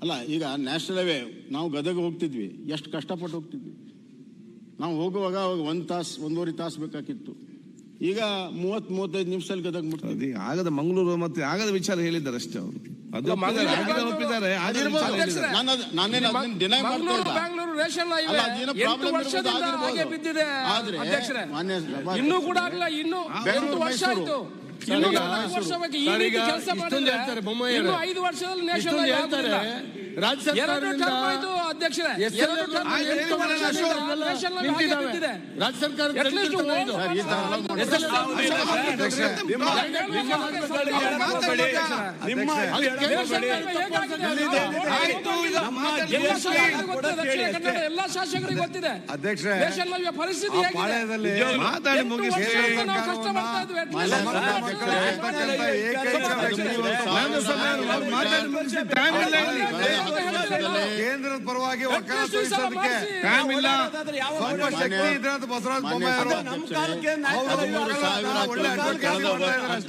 ಅಲ್ಲ, ಈಗ national highway ನಾವು ಗದಗ ಹೋಗ್ತಿದ್ವಿ, ಎಷ್ಟು ಕಷ್ಟಪಟ್ಟು ಹೋಗ್ತಿದ್ವಿ. ನಾವು ಹೋಗುವಾಗ 1 ತಾಸು 1.5 ತಾಸು ಬೇಕಾಗಿತ್ತು. ಈಗ 30-35 ನಿಮಿಷದಲ್ಲಿ ಗದಗ ಮುಟ್ತೀವಿ. ಆಗದ ಮಂಗಳೂರು ಮತ್ತೆ ಆಗದ ವಿಚಾರ ಹೇಳಿದ್ದಾರೆ ಅಷ್ಟೇ ಅವರು. ಅದು ಒಪ್ಪಿದ್ದಾರೆ. ಇನ್ನೂ ಕೂಡ ಆಗಲ್ಲ, ಇನ್ನು 8 ವರ್ಷ ಆಯ್ತು. ಇನ್ನು 4 ವರ್ಷ ಬೇಕು. ಈ ರೀತಿ ಕೆಲಸ ಮಾಡಿದ್ರೆ ಇನ್ನು 5 ವರ್ಷದಲ್ಲಿ ನ್ಯಾಷನಲ್ ಹೇಳ್ತಾರೆ. ರಾಜ್ಯ ಸರ್ಕಾರದಿಂದ ಅಧ್ಯಕ್ಷರೇ ರಾಜ್ಯ ಸರ್ಕಾರ ಎಲ್ಲ ಶಾಸಕರಿಗೆ ಗೊತ್ತಿದೆ ನ್ಯಾಷನಲ್ ಪರಿಸ್ಥಿತಿ ಮಾತಾಡಿ ಮುಗಿಸಿ. ಕೇಂದ್ರದ ಪರವಾಗಿ ವಕಾಲತ್ತು ವಹಿಸೋದಕ್ಕೆ ಸ್ವಲ್ಪ ಶಕ್ತಿ ಇದ್ರೆ ಅಂತ ಬಸವರಾಜ ಬೊಮ್ಮಾಯಿ ಅವರು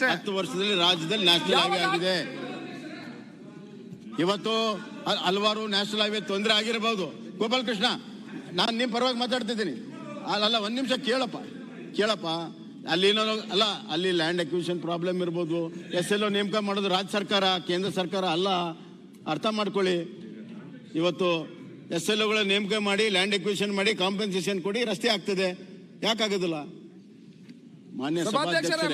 10 ವರ್ಷದಲ್ಲಿ ರಾಜ್ಯದಲ್ಲಿ ನ್ಯಾಷನಲ್ ಹೈವೇ ಆಗಿದೆ. ಇವತ್ತು ಹಲವಾರು ನ್ಯಾಷನಲ್ ಹೈವೇ ತೊಂದರೆ ಆಗಿರಬಹುದು. ಗೋಪಾಲ್ ಕೃಷ್ಣ, ನಾನು ನಿಮ್ಮ ಪರವಾಗಿ ಮಾತಾಡ್ತಿದ್ದೀನಿ. ಅಲ್ಲ, 1 ನಿಮಿಷ ಕೇಳಪ್ಪ. ಅಲ್ಲಿ ಲ್ಯಾಂಡ್ ಅಕ್ವಿಸಿಷನ್ ಪ್ರಾಬ್ಲಮ್ ಇರ್ಬೋದು. SLO ನೇಮಕ ಮಾಡೋದು ರಾಜ್ಯ ಸರ್ಕಾರ, ಕೇಂದ್ರ ಸರ್ಕಾರ ಅಲ್ಲ. ಅರ್ಥ ಮಾಡ್ಕೊಳ್ಳಿ. ಇವತ್ತು SLOಗಳ ನೇಮಕ ಮಾಡಿ, ಲ್ಯಾಂಡ್ ಅಕ್ವಿಸಿಷನ್ ಮಾಡಿ, ಕಾಂಪೆನ್ಸೇಷನ್ ಕೊಡಿ, ರಸ್ತೆ ಆಗ್ತದೆ. ಯಾಕಾಗೋದಿಲ್ಲ? ಮಾನ್ಯ ಸಭಾಧ್ಯಕ್ಷರೇ,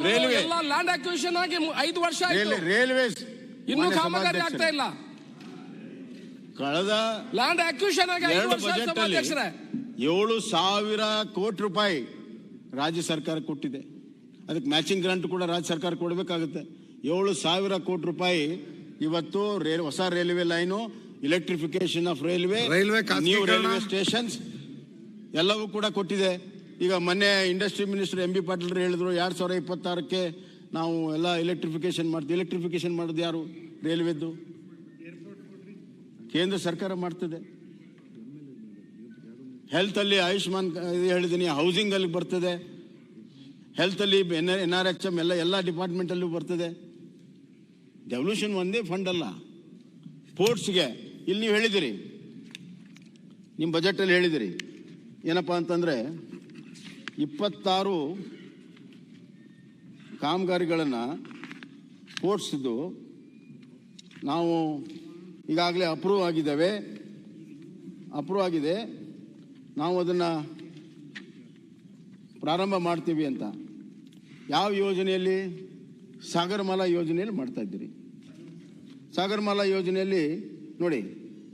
ರೈಲ್ವೆ ಲ್ಯಾಂಡ್ ಅಕ್ವಿಸಿಷನ್ ಆಗಿ 5 ವರ್ಷ ಆಯ್ತು. ರೈಲ್ವೇಸ್ ಇನ್ನೂ ಕಾಮಗಾರಿ ಆಗ್ತಾ ಇಲ್ಲ. ಕಳೆದ ಲ್ಯಾಂಡ್ ಅಕ್ವಿಸಿಷನ್ ಆಗಿ 5 ವರ್ಷ ಸಭಾಧ್ಯಕ್ಷರೇ 7,000 ಕೋಟಿ ರೂಪಾಯಿ ರಾಜ್ಯ ಸರ್ಕಾರ ಕೊಟ್ಟಿದೆ. ಅದಕ್ಕೆ ಮ್ಯಾಚಿಂಗ್ ಗ್ರಾಂಟ್ ಕೂಡ ರಾಜ್ಯ ಸರ್ಕಾರ ಕೊಡಬೇಕಾಗುತ್ತೆ. 7,000 ಕೋಟಿ ರೂಪಾಯಿ ಇವತ್ತು ಹೊಸ railway line, electrification of railway, new railway stations ಎಲ್ಲವೂ ಕೂಡ ಕೊಟ್ಟಿದೆ. ಈಗ ಮೊನ್ನೆ ಇಂಡಸ್ಟ್ರಿ ಮಿನಿಸ್ಟರ್ MB ಪಾಟೀಲ್ ಹೇಳಿದ್ರು 2026ಕ್ಕೆ ನಾವು ಎಲ್ಲ ಎಲೆಕ್ಟ್ರಿಫಿಕೇಶನ್ ಮಾಡ್ತೀವಿ. ಎಲೆಕ್ಟ್ರಿಫಿಕೇಶನ್ ಮಾಡೋದು ಯಾರು? ರೈಲ್ವೆದ್ದು ಕೇಂದ್ರ ಸರ್ಕಾರ ಮಾಡ್ತದೆ. ಹೆಲ್ತ್ ಅಲ್ಲಿ ಆಯುಷ್ಮಾನ್ ಹೇಳಿದ್ದೀನಿ, ಹೌಸಿಂಗ್ ಅಲ್ಲಿ ಬರ್ತದೆ, ಹೆಲ್ತ್ ಅಲ್ಲಿ NRHM ಎಲ್ಲ ಡಿಪಾರ್ಟ್ಮೆಂಟ್ ಅಲ್ಲೂ ಬರ್ತದೆ. ಡೆವಲ್ಯೂಷನ್ ಒಂದೇ ಫಂಡ್ ಅಲ್ಲ. ಸ್ಪೋರ್ಟ್ಸ್ಗೆ ಇಲ್ಲಿ ನೀವು ಹೇಳಿದಿರಿ, ನಿಮ್ಮ ಬಜೆಟಲ್ಲಿ ಹೇಳಿದಿರಿ ಏನಪ್ಪಾ ಅಂತಂದ್ರೆ 26 ಕಾಮಗಾರಿಗಳನ್ನು ಸ್ಪೋರ್ಟ್ಸ್ದು ನಾವು ಈಗಾಗಲೇ ಅಪ್ರೂವ್ ಆಗಿದೆ. ನಾವು ಅದನ್ನು ಪ್ರಾರಂಭ ಮಾಡ್ತೀವಿ ಅಂತ. ಯಾವ ಯೋಜನೆಯಲ್ಲಿ? ಸಾಗರಮಾಲಾ ಯೋಜನೆಯಲ್ಲಿ ಮಾಡ್ತಾ ಇದ್ದೀರಿ. ಸಾಗರಮಾಲಾ ಯೋಜನೆಯಲ್ಲಿ ನೋಡಿ,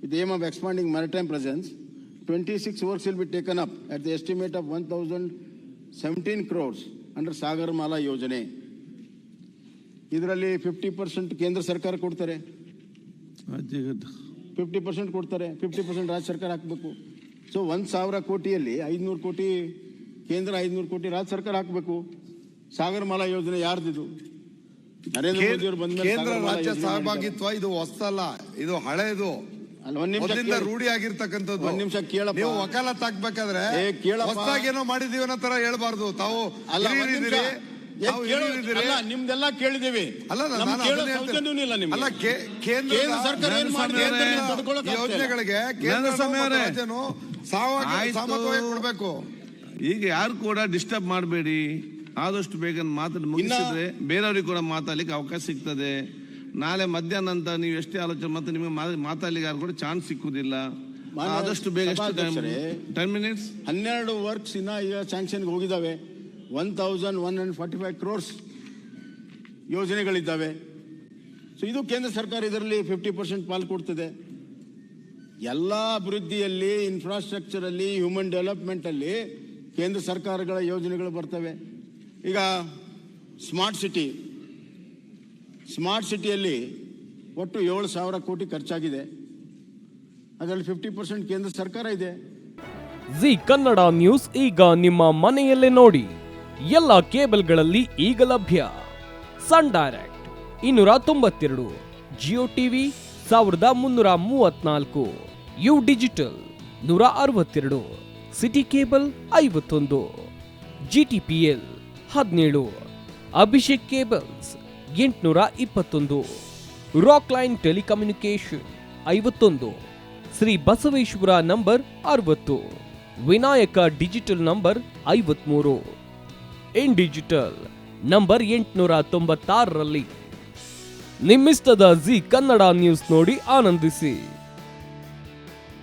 with aim of expanding maritime presence 26 works will be taken up at the estimate of 1,017 crores under Sagarmala ಯೋಜನೆ. ಇದರಲ್ಲಿ 50% ಕೇಂದ್ರ ಸರ್ಕಾರ ಕೊಡ್ತಾರೆ, 50% ಕೊಡ್ತಾರೆ, 50% ರಾಜ್ಯ ಸರ್ಕಾರ ಹಾಕಬೇಕು. ಸೊ 1,000 ಕೋಟಿಯಲ್ಲಿ 500 ಕೋಟಿ ಕೇಂದ್ರ, 500 ಕೋಟಿ ರಾಜ್ಯ ಸರ್ಕಾರ ಹಾಕಬೇಕು. ಸಾಗರಮಾಲಾ ಯೋಜನೆ ಯಾರ್ದಿದು? ನರೇಂದ್ರ ಮೋದಿ ಅವರು ಬಂದ ಕೇಂದ್ರ ರಾಜ್ಯ ಸಹಭಾಗಿತ್ವ ಇದು ಹೊಸಲ್ಲ, ಇದು ಹಳೆದು, ರೂಢಿ ಆಗಿರ್ತಕ್ಕಂಥದ್ದು. 1 ನಿಮಿಷ ಕೇಳಪ್ಪ. ನೀವು ವಕಾಲತ್ ಹಾಕ್ಬೇಕಾದ್ರೆ ಹೊಸದಾಗೇನೋ ಮಾಡಿದೀವಿ ಅನ್ನೋ ತರ ಹೇಳ್ಬಾರ್ದು. ತಾವು ನಿಮ್ದೆಲ್ಲ ಕೇಳಿದೀವಿ. ಕೇಂದ್ರ ಸರ್ಕಾರ ಯೋಜನೆಗಳಿಗೆ ಸಮತ್ವವಾಗಿ ಕೊಡ್ಬೇಕು. ಈಗ ಯಾರು ಕೂಡ ಡಿಸ್ಟರ್ಬ್ ಮಾಡಬೇಡಿ. ಆದಷ್ಟು ಬೇಗ ಮಾತಾಡಿ ಮುಗಿಸಿದ್ರೆ ಬೇರೆಯವ್ರಿಗೆ ಕೂಡ ಮಾತಾಡ್ಲಿಕ್ಕೆ ಅವಕಾಶ ಸಿಗ್ತದೆ. ನಾಳೆ ಮಧ್ಯಾಹ್ನ ಅಂತ ನೀವು ಎಷ್ಟೇ ಆಲೋಚನೆ ಮತ್ತೆ ನಿಮಗೆ ಮಾತಾಡ್ಲಿಕ್ಕೆ ಯಾರು ಕೂಡ ಚಾನ್ಸ್ ಸಿಕ್ಕುದಿಲ್ಲ. ಆದಷ್ಟು ಬೇಗ 10 minutes 12 ವರ್ಕ್ಸ್ ಇನ್ನ ಈಗ ಸ್ಯಾಂಕ್ಷನ್ಗೆ ಹೋಗಿದ್ದಾವೆ. 1,145 crores ಯೋಜನೆಗಳಿದ್ದಾವೆ. ಸೊ ಇದು ಕೇಂದ್ರ ಸರ್ಕಾರ ಇದರಲ್ಲಿ 50% ಪಾಲು ಕೊಡ್ತದೆ. ಎಲ್ಲ ಅಭಿವೃದ್ಧಿಯಲ್ಲಿ, ಇನ್ಫ್ರಾಸ್ಟ್ರಕ್ಚರಲ್ಲಿ, ಹ್ಯೂಮನ್ ಡೆವಲಪ್ಮೆಂಟಲ್ಲಿ ಕೇಂದ್ರ ಸರ್ಕಾರಗಳ ಯೋಜನೆಗಳು ಬರ್ತವೆ. ಈಗ ಸ್ಮಾರ್ಟ್ ಸಿಟಿಯಲ್ಲಿ ಒಟ್ಟು 7,000 ಕೋಟಿ ಖರ್ಚಾಗಿದೆ. ಅದರಲ್ಲಿ 50% ಕೇಂದ್ರ ಸರ್ಕಾರ ಇದೆ. ಜಿ ಕನ್ನಡ ನ್ಯೂಸ್ ಈಗ ನಿಮ್ಮ ಮನೆಯಲ್ಲೇ ನೋಡಿ. ಎಲ್ಲ ಕೇಬಲ್ಗಳಲ್ಲಿ ಈಗ ಲಭ್ಯ. Sun Direct 292, Jio TV 1334, U Digital 162, City Cable 51, GTPL 17, Abhishek cables 821, rock line telecommunication 51, Shri Basaveshwara number 60, Vinayaka digital number 53, in digital number 896ರಲ್ಲಿ. ನಿಮ್ಮಿಸ್ತದ ಜಿ ಕನ್ನಡ ನ್ಯೂಸ್ ನೋಡಿ ಆನಂದಿಸಿ.